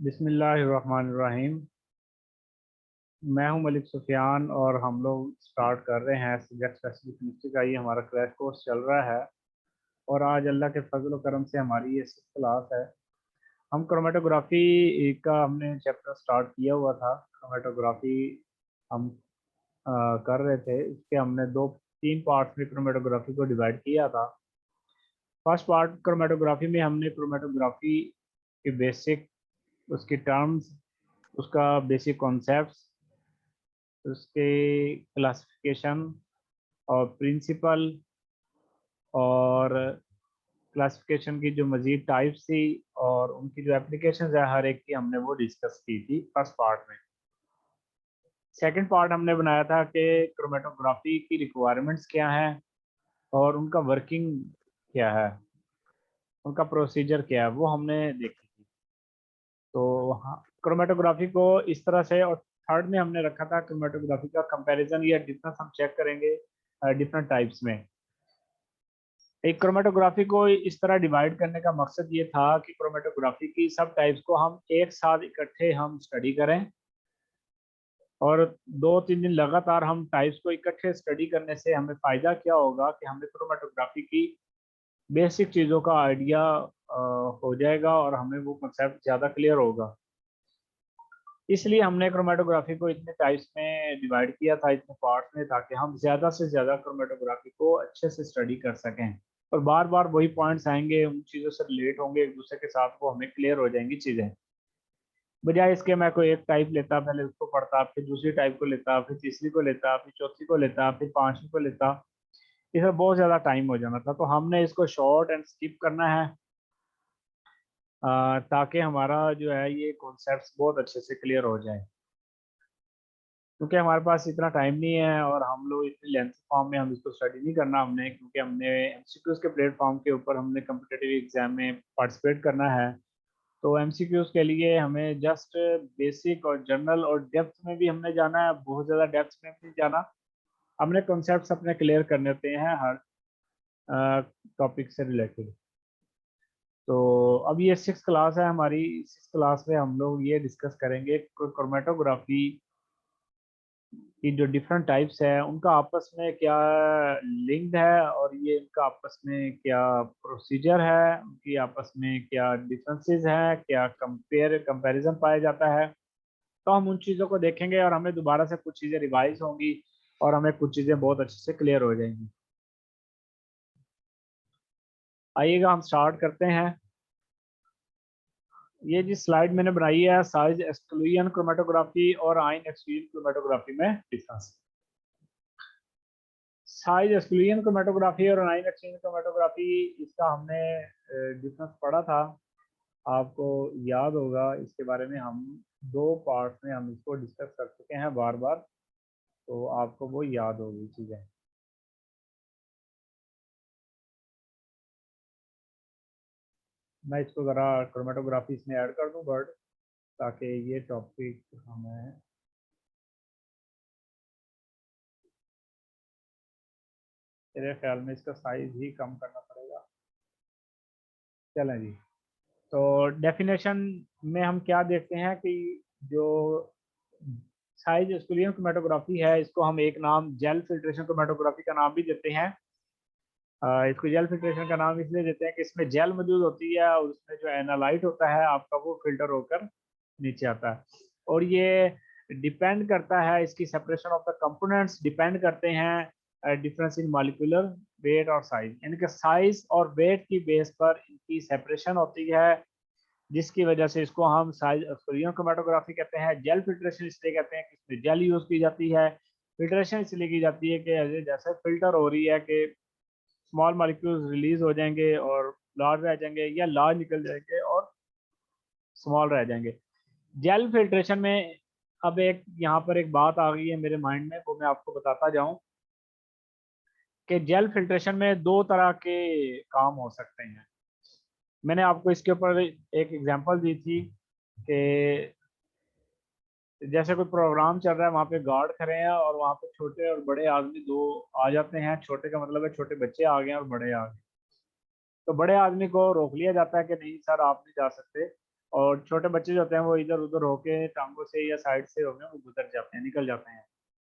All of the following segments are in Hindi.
बिस्मिल्लाहिर्रहमानिर्रहीम। मैं हूं मलिक सुफियान और हम लोग स्टार्ट कर रहे हैं सब्जेक्ट स्पेसिफिक केमिस्ट्री का। ये हमारा क्रैश कोर्स चल रहा है और आज अल्लाह के फजल करम से हमारी ये 6th क्लास है। हम क्रोमेटोग्राफी का हमने चैप्टर स्टार्ट किया हुआ था। क्रोमेटोग्राफी हम कर रहे थे। इसके हमने दो तीन पार्ट्स में क्रोमेटोग्राफी को डिवाइड किया था। फर्स्ट पार्ट क्रोमेटोग्राफी में हमने क्रोमेटोग्राफी के बेसिक, उसकी टर्म्स, उसका बेसिक कॉन्सेप्ट्स, उसके क्लासिफिकेशन और प्रिंसिपल और क्लासिफिकेशन की जो मज़ीद टाइप्स थी और उनकी जो एप्लीकेशंस है हर एक की हमने वो डिस्कस की थी फर्स्ट पार्ट में। सेकंड पार्ट हमने बनाया था कि क्रोमेटोग्राफी की रिक्वायरमेंट्स क्या हैं और उनका वर्किंग क्या है, उनका प्रोसीजर क्या है, वो हमने देखी थी। तो हाँ, क्रोमेटोग्राफी को इस तरह से। और थर्ड में हमने रखा था क्रोमेटोग्राफी का कंपैरिजन या डिफरेंस हम चेक करेंगे डिफरेंट टाइप्स में। एक क्रोमेटोग्राफी को इस तरह डिवाइड करने का मकसद ये था कि क्रोमेटोग्राफी की सब टाइप्स को हम एक साथ इकट्ठे हम स्टडी करें और 2-3 दिन लगातार हम टाइप्स को इकट्ठे स्टडी करने से हमें फ़ायदा क्या होगा कि हमें क्रोमेटोग्राफी की बेसिक चीज़ों का आइडिया हो जाएगा और हमें वो कंसेप्ट ज़्यादा क्लियर होगा। इसलिए हमने क्रोमेटोग्राफी को इतने टाइप्स में डिवाइड किया था, इतने पार्ट्स में, ताकि हम ज़्यादा से ज़्यादा क्रोमेटोग्राफी को अच्छे से स्टडी कर सकें और बार बार वही पॉइंट्स आएंगे, उन चीज़ों से रिलेट होंगे एक दूसरे के साथ, वो हमें क्लियर हो जाएंगी चीज़ें। बजाय इसके मैं कोई एक टाइप लेता, पहले उसको पढ़ता, फिर दूसरी टाइप को लेता, फिर तीसरी को लेता, फिर चौथी को लेता, फिर पांचवी को लेता, इसमें बहुत ज़्यादा टाइम हो जाना था। तो हमने इसको शॉर्ट एंड स्किप करना है ताकि हमारा जो है ये कॉन्सेप्ट्स बहुत अच्छे से क्लियर हो जाए। क्योंकि हमारे पास इतना टाइम नहीं है और हम लोग इतनी लेंथ फॉर्म में हम इसको स्टडी नहीं करना हमने, क्योंकि हमने एमसीक्यूज के प्लेटफॉर्म के ऊपर हमने कम्पिटेटिव एग्जाम में पार्टिसिपेट करना है। तो एमसीक्यूज के लिए हमें जस्ट बेसिक और जनरल और डेप्थ में भी हमने जाना है, बहुत ज़्यादा डेप्थ में भी जाना। हमने कॉन्सेप्ट्स अपने क्लियर करने होते हैं हर टॉपिक से रिलेटेड। तो अब ये 6th क्लास है हमारी। 6th क्लास में हम लोग ये डिस्कस करेंगे क्रोमेटोग्राफी की जो डिफरेंट टाइप्स है उनका आपस में क्या लिंक्ड है और ये इनका आपस में क्या प्रोसीजर है, उनकी आपस में क्या डिफरेंसेस हैं, क्या कंपैरिजन पाया जाता है। तो हम उन चीज़ों को देखेंगे और हमें दोबारा से कुछ चीज़ें रिवाइज होंगी और हमें कुछ चीज़ें बहुत अच्छे से क्लियर हो जाएंगी। आइएगा हम स्टार्ट करते हैं। ये जी स्लाइड मैंने बनाई है, साइज एक्सक्लूजन क्रोमेटोग्राफी और आयन एक्सक्लूजन क्रोमेटोग्राफी में डिफरेंस। साइज एक्सक्लूजन क्रोमेटोग्राफी और आयन एक्सचेंज क्रोमेटोग्राफी, इसका हमने डिफरेंस पढ़ा था, आपको याद होगा। इसके बारे में हम दो पार्ट्स में हम इसको डिस्कस कर चुके हैं बार बार, तो आपको वो याद होगी चीज़ें। मैं इसको ज़रा क्रोमेटोग्राफी इसमें ऐड कर दूं वर्ड, ताकि ये टॉपिक हमें मेरे ख्याल में इसका साइज ही कम करना पड़ेगा। चलें जी। तो डेफिनेशन में हम क्या देखते हैं कि जो साइज एक्सक्लूजन क्रोमेटोग्राफी है इसको हम एक नाम जेल फिल्ट्रेशन क्रोमेटोग्राफी का नाम भी देते हैं। इसको जेल फिल्ट्रेशन का नाम इसलिए देते हैं कि इसमें जेल मौजूद होती है और उसमें जो एनालाइट होता है आपका वो फिल्टर होकर नीचे आता है। और ये डिपेंड करता है, इसकी separation of the components depend करते हैं डिफरेंस इन मॉलिक्यूलर वेट और साइज, यानी कि साइज और वेट की बेस पर इनकी सेपरेशन होती है, जिसकी वजह से इसको हम साइज एक्सक्लूजन क्रोमेटोग्राफी कहते हैं। जेल फिल्ट्रेशन इसलिए कहते हैं कि इसमें जेल यूज की जाती है। फिल्ट्रेशन इसलिए की जाती है कि जैसे फिल्टर हो रही है कि स्मॉल मॉलिक्यूल्स रिलीज हो जाएंगे और लार्ज रह जाएंगे, या लार्ज निकल जाएंगे और स्मॉल रह जाएंगे। जेल फिल्ट्रेशन में अब एक यहाँ पर एक बात आ गई है मेरे माइंड में, वो मैं आपको बताता जाऊं कि जेल फिल्ट्रेशन में दो तरह के काम हो सकते हैं। मैंने आपको इसके ऊपर एक एग्जांपल दी थी कि जैसे कोई प्रोग्राम चल रहा है, वहाँ पे गार्ड खड़े हैं और वहाँ पे छोटे और बड़े आदमी दो आ जाते हैं। छोटे का मतलब है छोटे बच्चे आ गए और बड़े आ गए। तो बड़े आदमी को रोक लिया जाता है कि नहीं सर आप नहीं जा सकते, और छोटे बच्चे जो होते हैं वो इधर उधर होके टांगों से या साइड से होके वो गुजर जाते हैं, निकल जाते हैं,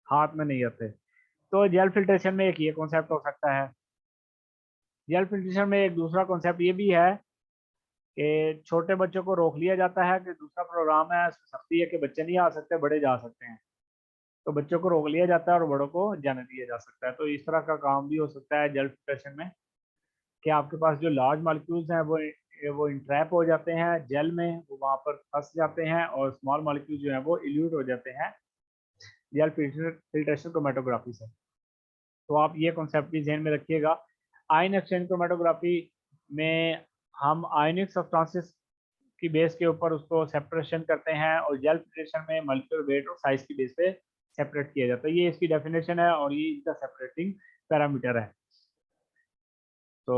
हाथ में नहीं आते। तो जेल फिल्ट्रेशन में एक ये कॉन्सेप्ट हो सकता है। जेल फिल्ट्रेशन में एक दूसरा कॉन्सेप्ट ये भी है कि छोटे बच्चों को रोक लिया जाता है कि दूसरा प्रोग्राम है उसमें सख्ती है कि बच्चे नहीं आ सकते, बड़े जा सकते हैं। तो बच्चों को रोक लिया जाता है और बड़ों को जाने दिया जा सकता है। तो इस तरह का काम भी हो सकता है जेल फिल्ट्रेशन में कि आपके पास जो लार्ज मॉलिक्यूल्स हैं वो इंट्रैप हो जाते हैं जेल में, वो वहाँ पर फंस जाते हैं, और स्मॉल मॉलिक्यूल जो है वो इल्यूट हो जाते हैं जेल फिल्ट्रेशन क्रोमेटोग्राफी से। तो आप ये कॉन्सेप्ट भी ध्यान में रखिएगा। आयन एक्सचेंज क्रोमेटोग्राफी में हम आयनिक सब्सटेंसेस की बेस के ऊपर उसको सेपरेशन करते हैं, और जेल फिल्ट्रेशन में मॉलिक्यूलर वेट और साइज की बेस पे सेपरेट किया जाता है। ये इसकी डेफिनेशन है और ये इसका सेपरेटिंग पैरामीटर है। तो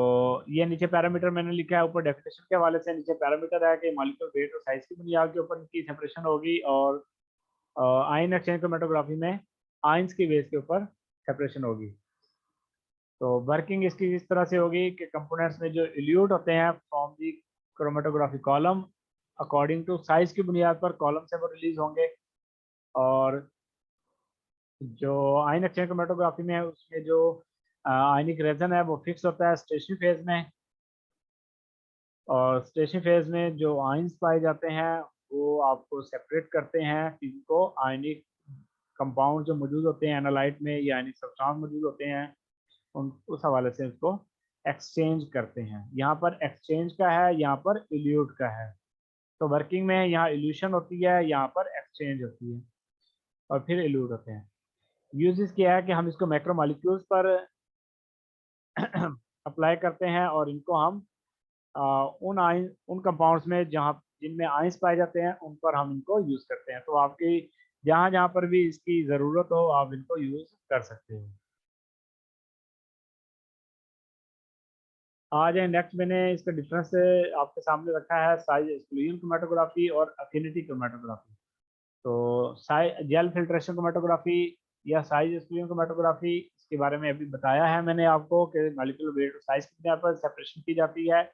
ये नीचे पैरामीटर मैंने लिखा है ऊपर डेफिनेशन के हवाले से, नीचे पैरामीटर है कि मॉलिक्यूलर वेट और साइज की बुनियाद के ऊपर इनकी सेपरेशन होगी, और आयन एक्सचेंज क्रोमेटोग्राफी में आयंस की बेस के ऊपर सेपरेशन होगी। तो वर्किंग इसकी इस तरह से होगी कि कंपोनेंट्स में जो इल्यूट होते हैं from the chromatography column, according to size की बुनियाद पर कॉलम से वो रिलीज होंगे। और जो आयन एक्सचेंज क्रोमेटोग्राफी में है उसमें जो आयनिक रेजन है वो फिक्स होता है स्टेशनरी फेज में, और स्टेशनरी फेज में जो आयंस पाए जाते हैं वो आपको सेपरेट करते हैं इनको आयनिक कंपाउंड जो मौजूद होते हैं एनालाइट में या आयनिक सब्सटेंस मौजूद होते हैं उन उस हवाले से उसको एक्सचेंज करते हैं। यहाँ पर एक्सचेंज का है, यहाँ पर इल्यूट का है। तो वर्किंग में यहाँ इल्यूशन होती है, यहाँ पर एक्सचेंज होती है, और फिर इल्यूट होते हैं। यूजेस क्या है कि हम इसको मैक्रोमोलिक्यूल्स पर अप्लाई करते हैं, और इनको हम उन कंपाउंड्स में जहाँ जिनमें आयंस पाए जाते हैं उन पर हम इनको यूज़ करते हैं। तो आपकी जहाँ जहाँ पर भी इसकी ज़रूरत हो आप इनको यूज़ कर सकते हो। आ जाए नेक्स्ट, मैंने इसका डिफरेंस आपके सामने रखा है साइज एक्सक्लूजन क्रोमेटोग्राफी और अफिनिटी क्रोमेटोग्राफी। तो जेल फिल्ट्रेशन क्रोमेटोग्राफी या साइज एक्सक्लूजन क्रोमेटोग्राफी, इसके बारे में अभी बताया है मैंने आपको कि मॉलिक्यूलर वेट और साइज की बुनियाद पर सेपरेशन की जाती है।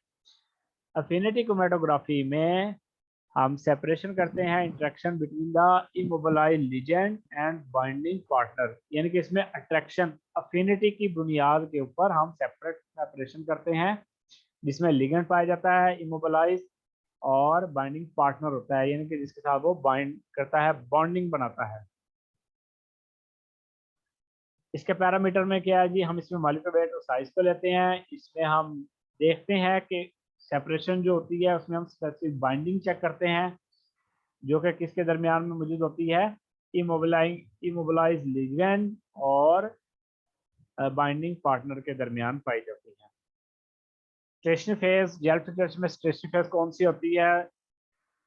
अफिनिटी क्रोमेटोग्राफी में हम सेपरेशन करते हैं interaction between the immobilise ligand and binding partner, यानी कि इसमें अट्रैक्शन अफिनिटी की बुनियाद के ऊपर हम सेपरेशन करते हैं, जिसमें लिगेंड पाया जाता है इमोबिलाइज, और बाइंडिंग पार्टनर होता है यानी कि जिसके साथ वो बाइंड करता है, बॉन्डिंग बनाता है। इसके पैरामीटर में क्या है जी, हम इसमें मॉलिक्यूलर वेट और साइज को लेते हैं। इसमें हम देखते हैं कि सेपरेशन जो होती है उसमें हम स्पेसिफिक बाइंडिंग चेक करते हैं, जो कि किसके दरमियान में मौजूद होती है, इमोबिलाइज लिगेंड और बाइंडिंग पार्टनर के दरमियान पाई जाती है। स्टेशनरी फेज, जेल फिल्ट्रेशन में स्टेशनरी फेज कौन सी होती है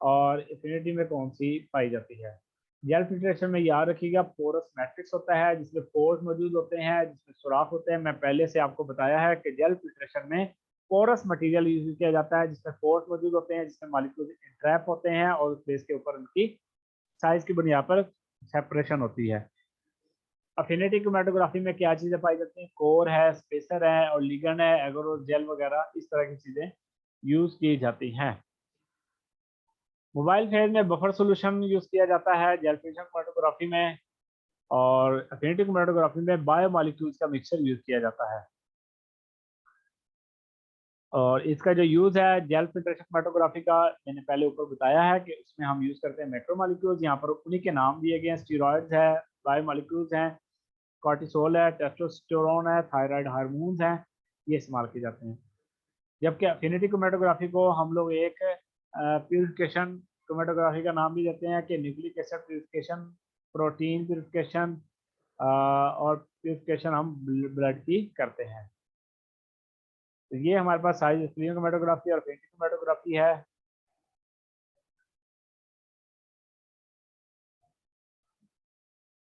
और एफिनिटी में कौन सी पाई जाती है। जेल फिल्ट्रेशन में याद रखिएगा पोरस मैट्रिक्स होता है जिसमें पोर्स मौजूद होते हैं, जिसमें सुराख होते हैं। मैं पहले से आपको बताया है कि जेल फिल्ट्रेशन में पोरस मटेरियल यूज किया जाता है जिसमें पोर्स मौजूद होते हैं, जिसमें मॉलिक्यूल ट्रैप होते हैं, और उस बेस के ऊपर उनकी साइज की बुनियाद पर सेपरेशन होती है। अफिनिटी क्रोमेटोग्राफी में क्या चीज़ें पाई जाती हैं, कोर है, स्पेसर है, और लिगेंड है, एगरोस जेल वगैरह इस तरह की चीज़ें यूज की जाती हैं। मोबाइल फेज में बफर सोल्यूशन यूज किया जाता है जेल फ्यूजन क्रोमेटोग्राफी में, और अफिनिटी क्रोमेटोग्राफी में बायोमॉलिक्यूल्स का मिक्सचर यूज किया जाता है। और इसका जो यूज है जेल फिल्ट्रेशन क्रोमेटोग्राफी का, मैंने पहले ऊपर बताया है कि उसमें हम यूज करते हैं मैक्रोमॉलिक्यूल्स। यहाँ पर उन्हीं के नाम दिए गए हैं, स्टीरॉयड्स है, बायोमॉलिक्यूल्स हैं, कॉर्टिसोल है, टेस्टोस्टेरोन है, थायराइड हार्मोन्स हैं, ये इस्तेमाल किए जाते हैं। जबकि अफिनिटी क्रोमेटोग्राफी को हम लोग एक प्यूरिफिकेशन क्रोमेटोग्राफी का नाम भी देते हैं कि nucleic acid purification, protein purification, और प्यूरिफिकेशन हम ब्लड की करते हैं। तो ये हमारे पास साइज एक्सक्लूजन क्रोमेटोग्राफी और अफिनिटी क्रोमेटोग्राफी है।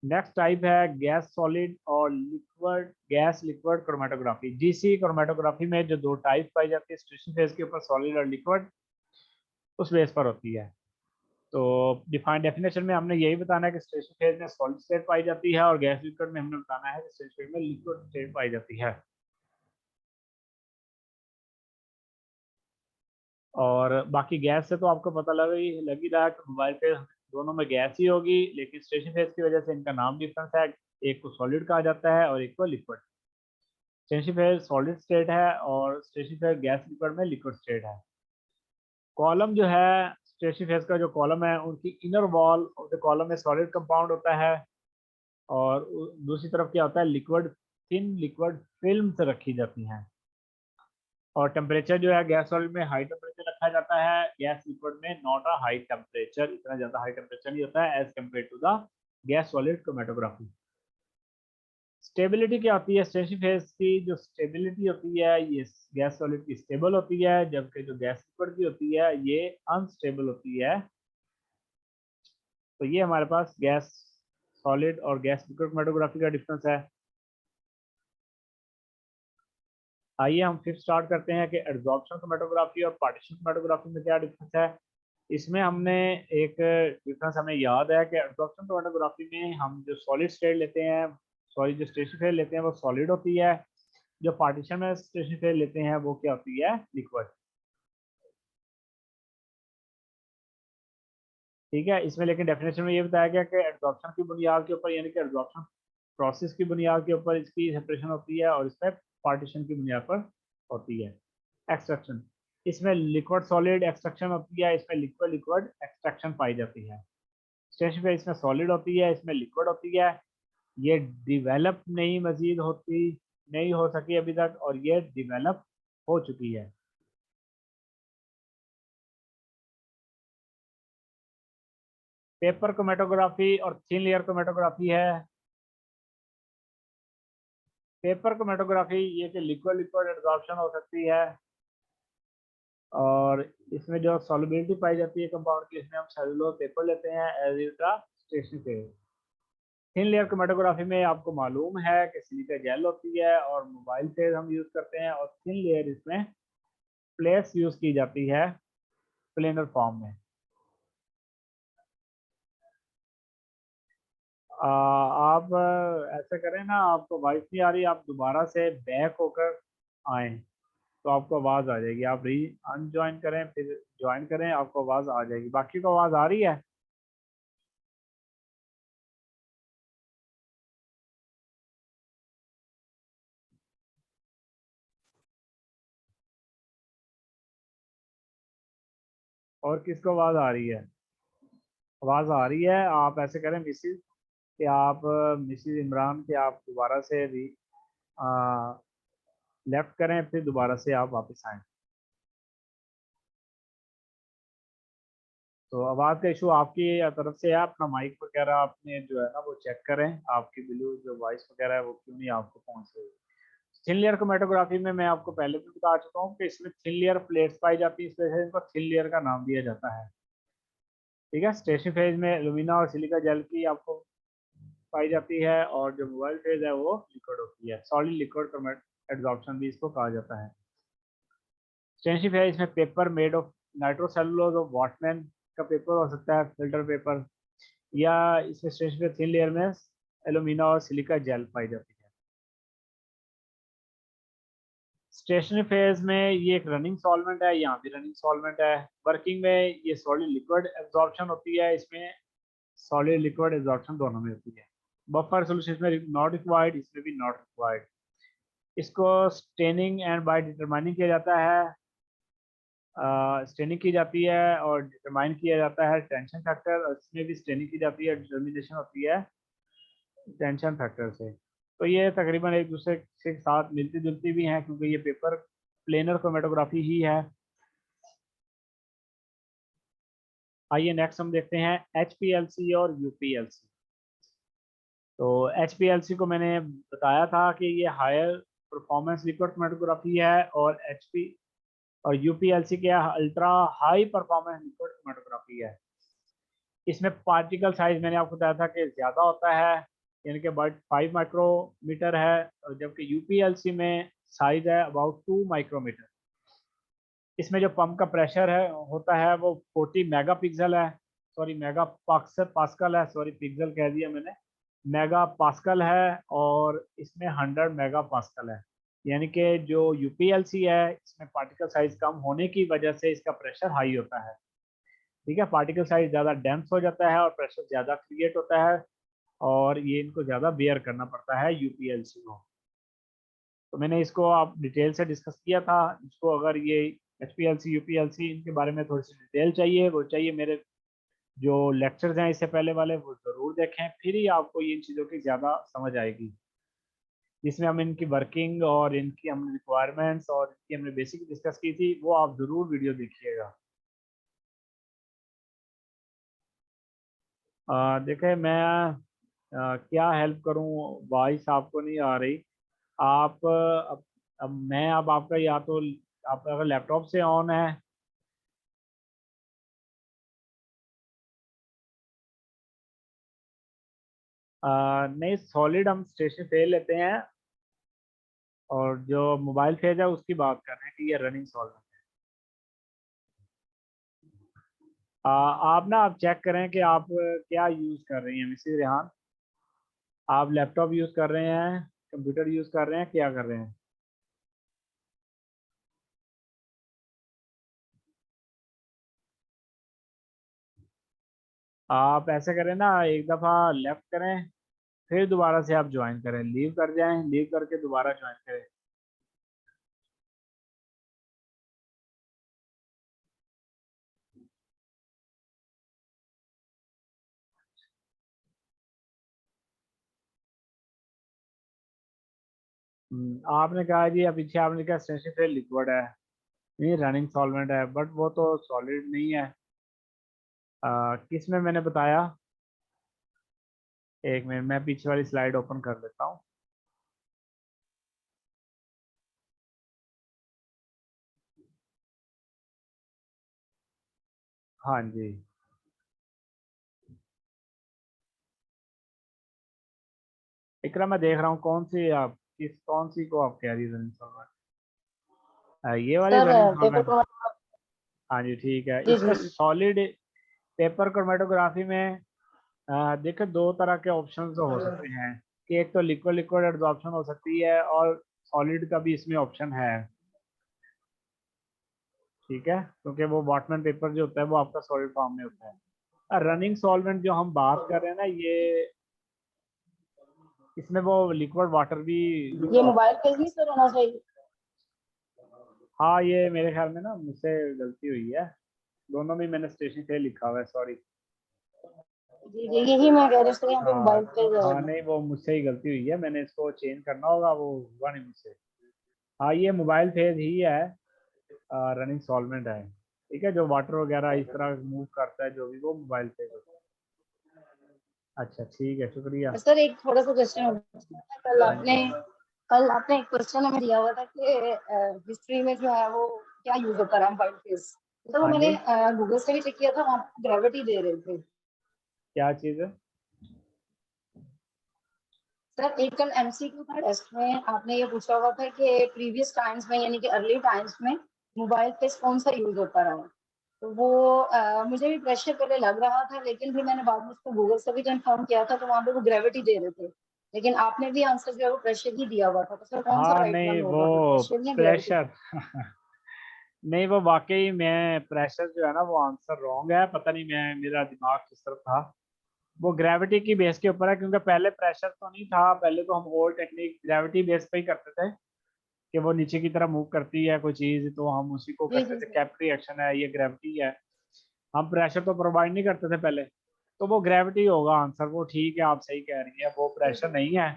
नेक्स्ट टाइप है गैस सॉलिड और liquid, gas liquid chromatography. GC chromatography में जो दो टाइप पाई जाती है स्टेशनरी फेज के ऊपर सॉलिड और लिक्विड, उस बेस पर होती है। तो डिफाइंड डेफिनेशन में हमने यही बताना है कि स्टेशनरी फेज में सॉलिड स्टेट पाई जाती है, और गैस लिक्विड में हमने बताना है कि स्टेशनरी फेज में लिक्विड स्टेट पाई जाती है। और बाकी गैस से तो आपको पता लग ही रहा है कि मोबाइल फेज दोनों में गैस ही होगी, लेकिन स्टेशनरी फेज की वजह से इनका नाम डिफरेंस है। एक को सॉलिड कहा जाता है और एक को liquid. Stationary phase solid state है और स्टेशनरी फेज गैस लिक्विड में लिक्विड स्टेट है। कॉलम जो है, स्टेशनरी फेज का जो कॉलम है, उनकी inner wall of the column में सॉलिड कंपाउंड होता है, और दूसरी तरफ क्या होता है, लिक्विड थिन लिक्विड फिल्म से रखी जाती हैं। और टेम्परेचर जो है गैस सॉलिड में हाई टेम्परेचर रखा जाता है, गैस लिक्विड में नॉट अ हाई टेम्परेचर, इतना ज़्यादा हाई टेम्परेचर नहीं होता है as compare to the gas solid chromatography. Stability क्या होती है, स्टेशनरी फेज की जो स्टेबिलिटी होती है ये गैस सॉलिड की स्टेबल होती है, जबकि जो गैस लिक्विड की होती है ये अनस्टेबल होती है। तो ये हमारे पास गैस सॉलिड और गैस लिक्विड क्रोमेटोग्राफी का डिफरेंस है। आइए हम फिर स्टार्ट करते हैं कि एड्जॉर्प्शन क्रोमेटोग्राफी और पार्टीशन क्रोमेटोग्राफी में क्या डिफरेंस है। इसमें हमने एक डिफरेंस हमें याद है कि एड्जॉर्प्शन क्रोमेटोग्राफी में हम जो सॉलिड स्टेट लेते हैं, सॉरी जो स्टेशनरी फेज लेते हैं वो सॉलिड होती है, जो पार्टीशन में स्टेशनरी फेज लेते हैं वो क्या होती है, लिक्विड। ठीक है, इसमें लेकिन डेफिनेशन में ये बताया गया कि एड्जॉर्प्शन की बुनियाद के ऊपर, यानी कि एड्जॉर्प्शन प्रोसेस की बुनियाद के ऊपर इसकी सेपरेशन होती है, और इसमें पार्टीशन की बुनियाद पर होती है। एक्सट्रैक्शन, इसमें लिक्विड सॉलिड एक्सट्रैक्शन होती है, इसमें लिक्विड लिक्विड एक्सट्रैक्शन पाई जाती है। स्टेशनरी फेज इसमें सॉलिड होती है, इसमें लिक्विड होती है। ये डिवेलप नहीं मजीद होती, नहीं हो सकी अभी तक, और ये डिवेलप हो चुकी है। पेपर क्रोमेटोग्राफी और थिन लेयर क्रोमेटोग्राफी है। पेपर क्रोमेटोग्राफी ये कि लिक्विड लिक्विड एब्जॉर्प्शन हो सकती है, और इसमें जो सॉल्युबिलिटी पाई जाती है कंपाउंड की, इसमें हम सेलुलोज पेपर लेते हैं as is the stationary phase. Thin layer chromatography में आपको मालूम है कि सिलिका जेल होती है और मोबाइल फेज हम यूज करते हैं, और थिन लेयर इसमें प्लेट्स यूज की जाती है प्लेनर फॉर्म में। आप ऐसे करें ना, आपको वॉइस नहीं आ रही, आप दोबारा से बैक होकर आए तो आपको आवाज़ आ जाएगी। आप री अनजॉइन करें फिर ज्वाइन करें, आपको आवाज़ आ जाएगी। बाकी को आवाज़ आ रही है? और किसको आवाज़ आ रही है? आवाज़ आ रही है। आप ऐसे करें मिसिज, कि आप मिसिज इमरान के आप दोबारा से री लेफ्ट करें, फिर दोबारा से आप वापस आएँ। तो आवाज़ का इशू आपकी तरफ से है, अपना माइक वगैरह आपने जो है ना वो चेक करें, आपकी ब्लू जो वॉइस वगैरह है वो क्यों नहीं आपको पहुंच रही। थिन लेयर क्रोमेटोग्राफी में मैं आपको पहले भी बता चुका हूँ कि इसमें थिन लेयर प्लेट्स पाई जाती है, इस वजह से इनको थिन लेयर का नाम दिया जाता है। ठीक है, स्टेशनरी फेज में एल्यूमिना और सिलिका जेल की आपको पाई जाती है, और जो मोबाइल फेज है वो लिक्विड होती है, सॉलिड लिक्विड एड्जॉर्प्शन भी इसको कहा जाता है। स्टेशनरी फेज इसमें पेपर मेड ऑफ नाइट्रोसेलुलोज और वॉटमैन का पेपर हो सकता है, फिल्टर पेपर, या इसमें स्टेशनरी थिन लेयर में एल्यूमिना और सिलिका जेल पाई जाती है। स्टेशनरी फेज में ये एक रनिंग सॉल्वेंट है, यहाँ भी रनिंग सॉल्वेंट है। वर्किंग में ये सॉलिड लिक्विड एब्जॉर्प्शन होती है, इसमें सॉलिड लिक्विड एब्जॉर्प्शन दोनों में होती है। बफर सोल्यूशन में नॉट रिक्वायर्ड, इसमें भी नॉट रिक्वायर्ड। इसको स्टेनिंग एंड बाय डिटरमाइनिंग किया जाता है, स्टेनिंग की जाती है और डिटरमाइन किया जाता है टेंशन फैक्टर, इसमें भी स्टेनिंग की जाती है, डिटर्मिनेशन होती है टेंशन फैक्टर से। तो ये तकरीबन एक दूसरे के साथ मिलती जुलती भी हैं, क्योंकि ये पेपर प्लेनर क्रोमेटोग्राफी ही है। आइए नेक्स्ट हम देखते हैं HPLC और UPLC। तो HPLC को मैंने बताया था कि ये हायर परफॉर्मेंस लिक्विड क्रोमेटोग्राफी है, और HP और UPLC क्या है, ultra high performance liquid chromatography है। इसमें पार्टिकल साइज मैंने आपको बताया था कि ज़्यादा होता है, यानी कि अबाउट 5 माइक्रोमीटर है, और जबकि UPLC में साइज है अबाउट 2 माइक्रोमीटर। इसमें जो पंप का प्रेशर है होता है वो 40 मेगा पिक्सल है, सॉरी मेगा पास्कल है, सॉरी पिक्सल कह दिया मैंने, मेगा पास्कल है, और इसमें 100 मेगा पास्कल है। यानी कि जो यूपीएलसी है इसमें पार्टिकल साइज कम होने की वजह से इसका प्रेशर हाई होता है। ठीक है, पार्टिकल साइज ज़्यादा डेंस हो जाता है और प्रेशर ज़्यादा क्रिएट होता है और ये इनको ज़्यादा बेयर करना पड़ता है यूपीएलसी को। तो मैंने इसको आप डिटेल से डिस्कस किया था। इसको अगर ये एचपीएलसी यूपीएलसी इनके बारे में थोड़ी सी डिटेल चाहिए, वो चाहिए मेरे जो लेक्चर्स हैं इससे पहले वाले, वो ज़रूर देखें, फिर ही आपको ये इन चीज़ों की ज़्यादा समझ आएगी, जिसमें हम इनकी वर्किंग और इनकी हमने रिक्वायरमेंट्स और इनकी हमने बेसिक डिस्कस की थी, वो आप ज़रूर वीडियो देखिएगा। देखें मैं क्या हेल्प करूं, वॉइस आपको नहीं आ रही। आप अब मैं अब आपका या तो आप अगर लैपटॉप से ऑन है, नहीं सॉलिड हम स्टेशन फेज लेते हैं और जो मोबाइल फेज है उसकी बात कर रहे हैं कि ये रनिंग सॉल्व। आप ना आप चेक करें कि आप क्या यूज़ कर रही हैं मिसेस रेहान। आप लैपटॉप यूज़ कर रहे हैं, कंप्यूटर यूज़ कर रहे हैं, क्या कर रहे हैं? आप ऐसे करें ना, एक दफ़ा लेफ्ट करें, फिर दोबारा से आप ज्वाइन करें, लीव कर जाएं, लीव करके दोबारा ज्वाइन करें। आपने कहा जी, अब पीछे आपने कहा स्टेशन फेज लिक्विड है, ये रनिंग सॉल्वेंट है, बट वो तो सॉलिड नहीं है। किस में मैंने बताया? एक मिनट मैं पीछे वाली स्लाइड ओपन कर लेता हूँ। हाँ जी, इकरा मैं देख रहा हूँ कौन सी आप कौन सी को आप कह रही है रनिंग सॉल्वेंट? ये वाली सर रनिंग पेपर सॉल्वेंट। को। हाँ जी ठीक है। जी इसमें जी। सॉलिड पेपर क्रोमेटोग्राफी में देखो दो तरह के ऑप्शंस हो सकते हैं कि एक तो लिक्विड लिक्विड एब्जॉर्प्शन हो सकती है और सॉलिड का भी इसमें ऑप्शन है। ठीक है, क्योंकि वो बॉटमैन पेपर जो होता है वो आपका सॉलिड फॉर्म में होता है। रनिंग सॉल्वेंट जो हम बात कर रहे हैं ना, ये इसमें वो लिक्विड वाटर भी ये ऑप्शन। मोबाइल पे नहीं सर होना चाहिए? हाँ ये मेरे ख्याल में ना मुझसे गलती हुई है, दोनों में मैंने स्टेशन पे लिखा हुआ है, सॉरी। जी जी, यही मैं कह रही थी, यहाँ पे हाँ मोबाइल पे हाँ, नहीं वो मुझसे ही गलती हुई है, मैंने इसको चेंज करना होगा, वो हुआ नहीं मुझसे। हाँ ये मोबाइल फेज ही है, रनिंग सॉल्वेंट है। ठीक है, जो वाटर वगैरह इस तरह मूव करता है जो भी, वो मोबाइल फेज होता है। अच्छा ठीक है, शुक्रिया। सर एक थोड़ा सा क्वेश्चन। कल हाँ आपने जी। कल आपने एक क्वेश्चन हमें दिया हुआ था कि हिस्ट्री में जो है वो क्या यूज होता है मोबाइल फेस। तो वो हाँ मैंने जी, गूगल से भी चेक किया था, वहाँ ग्रेविटी दे रहे थे। क्या चीज़ है? सर एक कल एमसीक्यू था टेस्ट में, आपने ये पूछा हुआ था कि प्रीवियस टाइम्स में यानी कि अर्ली टाइम्स में मोबाइल फेस कौन सा यूज होता रहा है। तो वो मुझे भी प्रेशर पहले लग रहा था, लेकिन फिर मैंने बाद में उसको गूगल से भी कंफर्म किया था, तो वहाँ पे वो ग्रेविटी दे रहे थे। लेकिन आपने भी आंसर जो है वो प्रेशर ही दिया हुआ था, तो सर कौन सा हाँ राइट वन नहीं वो होगा, प्रेशर या ग्रेविटी? प्रेशर नहीं वो वाकई में प्रेशर जो है ना वो आंसर रॉन्ग है, पता नहीं मैं मेरा दिमाग किस तरफ था। वो ग्रेविटी की बेस के ऊपर है, क्योंकि पहले प्रेशर तो नहीं था, पहले तो हम ओल्ड टेक्निक ग्रेविटी बेस पे ही करते थे कि वो नीचे की तरफ मूव करती है कोई चीज़ तो हम उसी को जी कहते जी थे जी। कैपिटरी एक्शन है, ये ग्रेविटी है। हम प्रेशर तो प्रोवाइड नहीं करते थे पहले, तो वो ग्रेविटी होगा आंसर। वो ठीक है, आप सही कह रही है, वो प्रेशर नहीं है।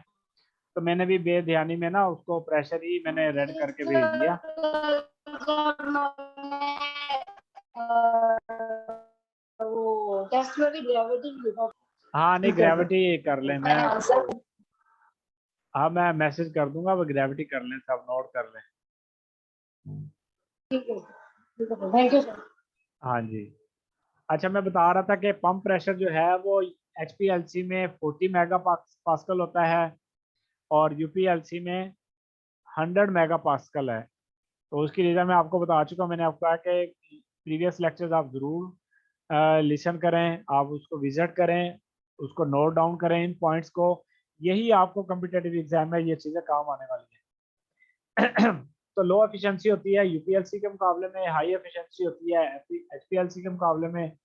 तो मैंने भी बेध्यानी में ना उसको प्रेशर ही मैंने रेड जी करके भेज सर, दिया। जब मैंने, वो टेस्ट में भी ग्रेविटी लिखा। हाँ नहीं ठीक है सर, ग्रेविटी कर लें, मैं मैंने आपको, आंसर। हाँ मैं मैसेज कर दूंगा, वो ग्रेविटी कर लें, सब नोट कर लें। ठीक है थैंक यू सर। हाँ जी। अच्छा मैं बता रहा था कि पंप प्रेशर जो है वो एचपीएलसी में 40 मेगा पास्कल होता है और यूपीएलसी में 100 मेगा पास्कल है। तो उसकी रीज़न मैं आपको बता चुका हूँ, मैंने आपको कहा कि प्रीवियस लेक्चर्स आप ज़रूर लिसन करें, आप उसको विजिट करें, उसको नोट डाउन करें इन पॉइंट्स को। यही आपको कम्पिटेटिव एग्जाम में ये चीज़ें काम आने वाली हैं। तो लो एफिशिएंसी होती है यूपीएलसी के मुकाबले में, हाई एफिशिएंसी होती है एचपीएलसी के मुकाबले में।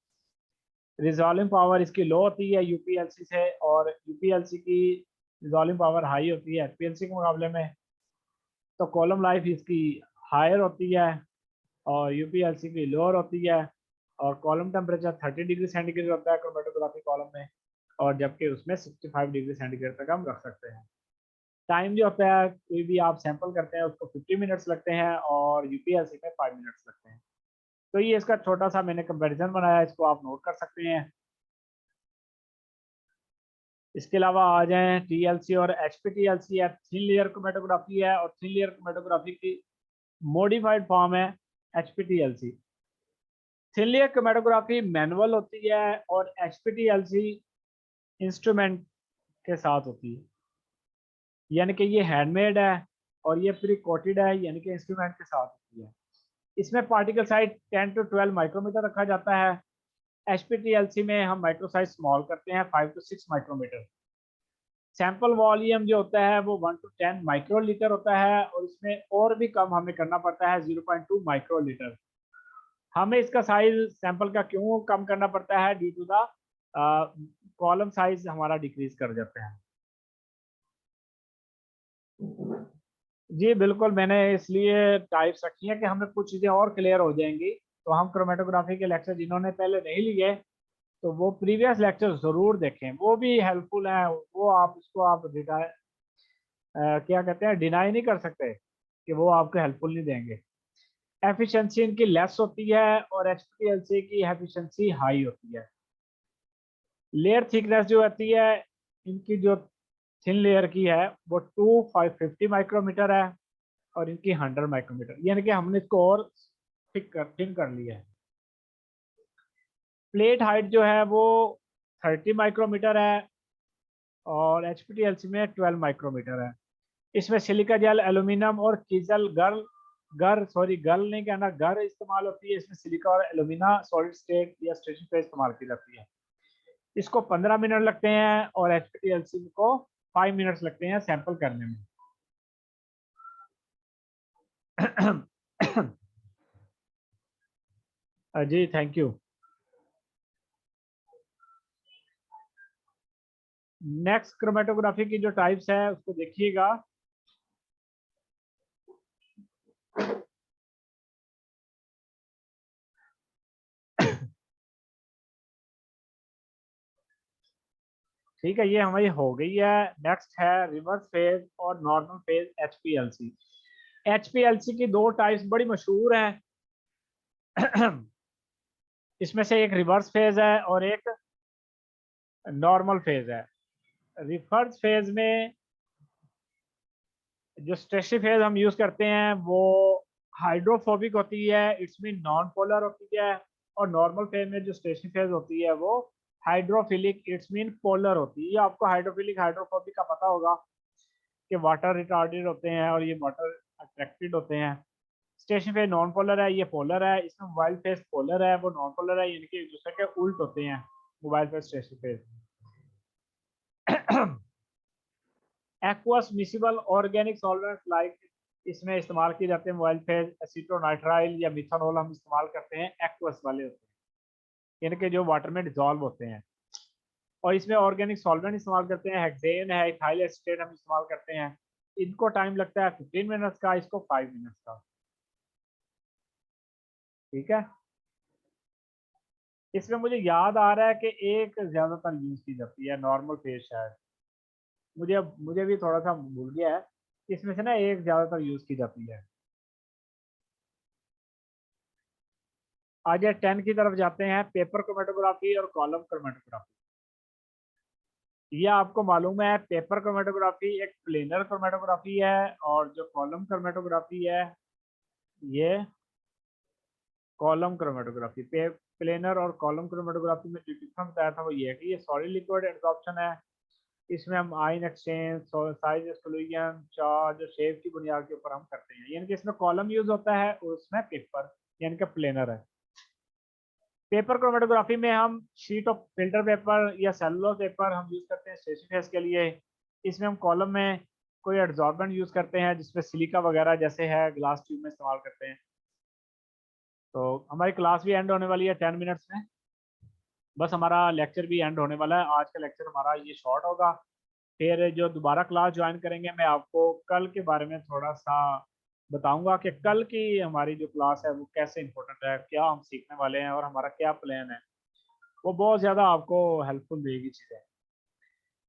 रिजॉल्विंग पावर इसकी लो होती है यूपीएलसी से, और यूपीएलसी की रिजॉल्विंग पावर हाई होती है एचपीएलसी के मुकाबले में। तो कॉलम लाइफ इसकी हायर होती है और यूपीएलसी की लोअर होती है। और कॉलम टेम्परेचर 30 डिग्री सेंटीग्रेड होता है क्रोमेटोग्राफी कॉलम में, और जबकि उसमें 65 डिग्री सेंटीग्रेड तक हम रख सकते हैं। टाइम जो होता है, कोई भी आप सैंपल करते हैं उसको 50 मिनट्स लगते हैं और यूपीएलसी में 5 मिनट्स लगते हैं। तो ये इसका छोटा सा मैंने कंपैरिजन बनाया, इसको आप नोट कर सकते हैं। इसके अलावा आ जाएं टीएलसी और एचपीटीएलसी है, थिन लेयर क्रोमेटोग्राफी है, और थिन लेयर क्रोमेटोग्राफी की मॉडिफाइड फॉर्म है एचपीटीएलसी। थिन लेयर क्रोमेटोग्राफी मैनुअल होती है और एचपीटीएलसी इंस्ट्रूमेंट के साथ होती है, यानी कि ये हैंडमेड है और ये प्री कोटेड है, यानी कि इंस्ट्रूमेंट के साथ होती है। इसमें पार्टिकल साइज 10 to 12 माइक्रोमीटर रखा जाता है। एचपीटीएलसी में हम माइक्रो साइज स्मॉल करते हैं 5 to 6 माइक्रोमीटर। सैंपल वॉल्यूम जो होता है वो 1 to 10 माइक्रोलीटर होता है, और इसमें और भी कम हमें करना पड़ता है 0.2 माइक्रोलीटर। हमें इसका साइज सैंपल का क्यों कम करना पड़ता है? Due to the column size हमारा डिक्रीज कर जाते हैं। जी बिल्कुल, मैंने इसलिए टाइप्स रखी है कि हमें कुछ चीज़ें और क्लियर हो जाएंगी। तो हम क्रोमेटोग्राफी के लेक्चर जिन्होंने पहले नहीं लिए तो वो प्रीवियस लेक्चर ज़रूर देखें, वो भी हेल्पफुल है। वो आप उसको आप क्या कहते हैं, डिनाई नहीं कर सकते कि वो आपको हेल्पफुल नहीं देंगे। एफिशिएंसी इनकी लेस होती है और एचपीएलसी की एफिशिएंसी हाई होती है। लेयर थिकनेस जो होती है इनकी, जो थिन लेयर की है वो 250 माइक्रोमीटर है और इनकी 100 माइक्रोमीटर, यानी कि हमने इसको और थिन कर लिया है। प्लेट हाइट जो है वो 30 माइक्रोमीटर है और एचपीटीएलसी में 12 माइक्रोमीटर है। इसमें सिलिका जेल, एल्यूमिनियम और कीजल गर्ल नहीं कहना, गर इस्तेमाल होती है। इसमें सिलिका और एल्यूमिना सॉलिड स्टेट या स्टेशन फेज इस्तेमाल की जाती है। इसको 15 मिनट लगते हैं और एचपीटीएलसी को 5 मिनट्स लगते हैं सैंपल करने में। जी थैंक यू। नेक्स्ट क्रोमेटोग्राफी की जो टाइप्स है उसको देखिएगा। ठीक है, ये हमारी हो गई है। नेक्स्ट है रिवर्स फेज और नॉर्मल फेज एचपीएलसी। एचपीएलसी की दो टाइप्स बड़ी मशहूर हैं। इसमें से एक रिवर्स फेज है और एक नॉर्मल फेज है। रिवर्स फेज में जो स्टेशनरी फेज हम यूज करते हैं वो हाइड्रोफोबिक होती है, इट्स मीन नॉन पोलर होती है। और नॉर्मल फेज में जो स्टेशनरी फेज होती है वो हाइड्रोफिलिक, इट्स मीन पोलर होती है। ये आपको हाइड्रोफिलिक हाइड्रोफोबिक का पता होगा कि वाटर रिटार्डेड होते हैं और ये वाटर अट्रैक्टेड होते हैं। स्टेशनरी फेज नॉन पोलर है, ये पोलर है। इसमें मोबाइल फेज पोलर है, वो नॉन पोलर है, यानी कि एक दूसरे के उल्ट होते हैं mobile phase stationary phase. Aqueous miscible organic solvent like इसमें इस्तेमाल किए जाते हैं मोबाइल फेज एसीटोनाइट्राइल या मिथानॉल हम इस्तेमाल करते हैं, एक्वस वाले होते हैं, इनके जो वाटर में डिजॉल्व होते हैं। और इसमें ऑर्गेनिक सॉल्वेंट इस्तेमाल करते हैं, हेक्सेन है, इथाइल एसीटेट हम इस्तेमाल करते हैं। इनको टाइम लगता है 15 मिनट्स का, इसको 5 मिनट्स का। ठीक है, इसमें मुझे याद आ रहा है कि एक ज्यादातर यूज की जाती है नॉर्मल फेज, शायद मुझे भी थोड़ा सा भूल गया है। इसमें से ना एक ज्यादातर यूज की जाती है। आज 10 की तरफ जाते हैं, पेपर क्रोमेटोग्राफी और कॉलम क्रोमेटोग्राफी। ये आपको मालूम है, पेपर क्रोमेटोग्राफी एक प्लेनर क्रोमेटोग्राफी है और जो कॉलम क्रोमेटोग्राफी है ये कॉलम क्रोमेटोग्राफी। प्लेनर और कॉलम क्रोमेटोग्राफी में जो डिफरेंस बताया था वो ये है कि ये सॉलिड लिक्विड एब्जॉर्प्शन है। इसमें हम ion exchange, size exclusion, charge और शेप की बुनियाद के ऊपर हम करते हैं, यानी कि इसमें कॉलम यूज होता है और उसमें पेपर यानी कि प्लेनर है। पेपर क्रोमेटोग्राफी में हम शीट ऑफ फिल्टर पेपर या सेलुलोज पेपर हम यूज करते हैं स्टेशनरी फेज के लिए। इसमें हम कॉलम में कोई एडजॉर्बेंट यूज़ करते हैं जिसमें सिलिका वगैरह जैसे है ग्लास ट्यूब में इस्तेमाल करते हैं। तो हमारी क्लास भी एंड होने वाली है 10 मिनट्स में, बस हमारा लेक्चर भी एंड होने वाला है। आज का लेक्चर हमारा ये शॉर्ट होगा। फिर जो दोबारा क्लास ज्वाइन करेंगे मैं आपको कल के बारे में थोड़ा सा बताऊंगा कि कल की हमारी जो क्लास है वो कैसे इंपॉर्टेंट है, क्या हम सीखने वाले हैं और हमारा क्या प्लान है। वो बहुत ज़्यादा आपको हेल्पफुल देगी चीज़ें।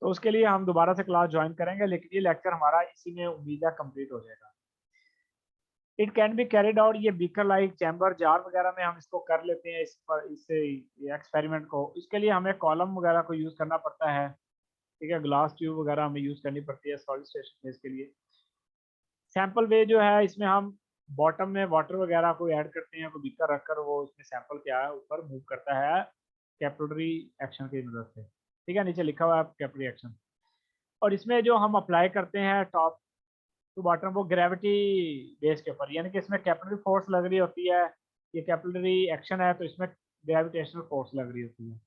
तो उसके लिए हम दोबारा से क्लास ज्वाइन करेंगे, लेकिन ये लेक्चर हमारा इसी में उम्मीद है कंप्लीट हो जाएगा। It can be carried out, ये बीकर लाइक चैम्बर जार वगैरह में हम इसको कर लेते हैं, इस पर इससे एक्सपेरिमेंट को। इसके लिए हमें कॉलम वगैरह को यूज़ करना पड़ता है, ठीक है, ग्लास ट्यूब वगैरह हमें यूज़ करनी पड़ती है सॉलिड स्टेशन फेज के लिए। सैंपल वे जो है इसमें हम बॉटम में वाटर वगैरह को ऐड करते हैं, कोई बीकर रखकर वो उसमें सैंपल क्या है ऊपर मूव करता है कैपिलरी एक्शन की मदद से, ठीक है, नीचे लिखा हुआ है कैपिलरी एक्शन। और इसमें जो हम अप्लाई करते हैं टॉप टू बॉटम वो ग्रेविटी बेस के ऊपर, यानी कि इसमें कैपिलरी फोर्स लग रही होती है, ये कैपिलरी एक्शन है तो इसमें ग्रेविटेशनल फोर्स लग रही होती है।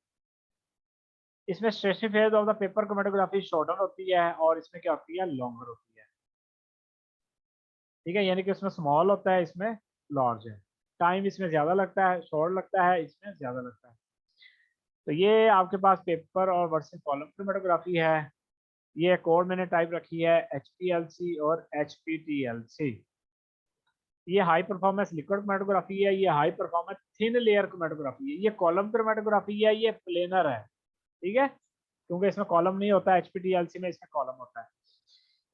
इसमें stretching phase of the paper chromatography shorter होती है और इसमें क्या होती है लॉन्गर होती है, ठीक है, यानी कि इसमें स्मॉल होता है, इसमें लार्ज है। टाइम इसमें ज़्यादा लगता है, शॉर्ट लगता है, इसमें ज़्यादा लगता है। तो ये आपके पास पेपर और वर्सेस कॉलम क्रोमेटोग्राफी है। ये एक और मैंने टाइप रखी है HPLC और HPTLC। ये हाई परफॉर्मेंस लिक्विड क्रोमेटोग्राफी है, ये high performance thin layer chromatography है। ये कॉलम क्रोमेटोग्राफी है, ये प्लेनर है, ठीक है, क्योंकि इसमें कॉलम नहीं होता है, HPTLC में इसमें कॉलम होता है।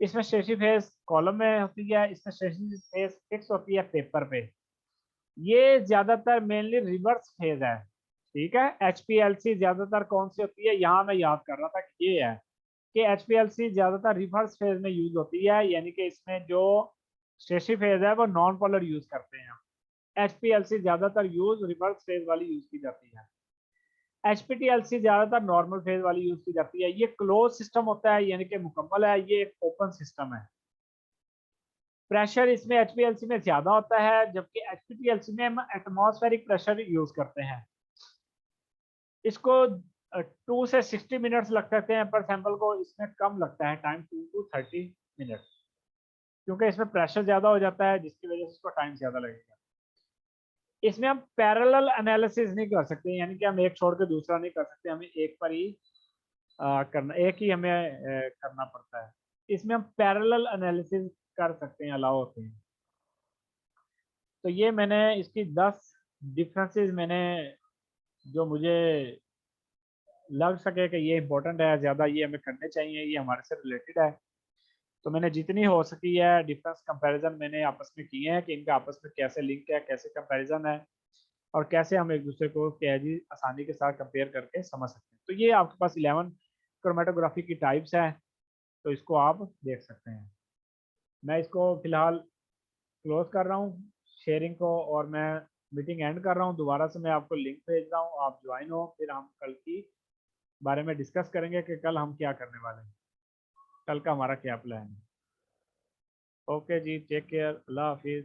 इसमें स्ट्रेचिंग फेज कॉलम में होती है, इसमें स्ट्रेचिंग फेज फिक्स होती है पेपर पे। ये ज्यादातर मेनली रिवर्स फेज है, ठीक है। HPLC ज्यादातर कौन सी होती है, यहाँ मैं याद कर रहा था कि ये है कि HPLC ज्यादातर रिवर्स फेज में यूज होती है, यानी कि इसमें जो स्ट्रेचिंग फेज है वो नॉन पोलर यूज करते हैं। HPLC ज्यादातर यूज रिवर्स फेज वाली यूज की जाती है। HPTLC ज्यादातर नॉर्मल फेज वाली यूज की जाती है। ये क्लोज सिस्टम होता है, यानी कि मुकम्मल है, ये एक ओपन सिस्टम है। प्रेशर इसमें HPLC में ज्यादा होता है, जबकि HPTLC में हम एटमॉस्फेरिक प्रेशर यूज करते हैं। इसको 2 से 60 मिनट्स लग सकते हैं पर सैंपल को, इसमें कम लगता है टाइम, 2 to 30 मिनट, क्योंकि इसमें प्रेशर ज्यादा हो जाता है जिसकी वजह से इसको टाइम ज्यादा लगेगा। इसमें हम पैरेलल एनालिसिस नहीं कर सकते, यानी कि हम एक छोड़ के दूसरा नहीं कर सकते, हमें एक पर ही करना, एक ही हमें करना पड़ता है। इसमें हम पैरेलल एनालिसिस कर सकते हैं, अलाउ होते हैं। तो ये मैंने इसकी 10 डिफरेंसेस मैंने जो मुझे लग सके कि ये इंपॉर्टेंट है, ज़्यादा ये हमें करने चाहिए, ये हमारे से रिलेटेड है, तो मैंने जितनी हो सकी है डिफरेंस कंपैरिजन मैंने आपस में किए हैं कि इनका आपस में कैसे लिंक है, कैसे कंपैरिजन है और कैसे हम एक दूसरे को तेजी आसानी के साथ कंपेयर करके समझ सकते हैं। तो ये आपके पास 11 क्रोमेटोग्राफी की टाइप्स हैं, तो इसको आप देख सकते हैं। मैं इसको फिलहाल क्लोज कर रहा हूँ शेयरिंग को, और मैं मीटिंग एंड कर रहा हूँ। दोबारा से मैं आपको लिंक भेज रहा हूँ, आप ज्वाइन हो, फिर हम कल की बारे में डिस्कस करेंगे कि कल हम क्या करने वाले हैं, कल का हमारा क्या प्लान है। ओके जी, टेक केयर, अल्लाह हाफिज़।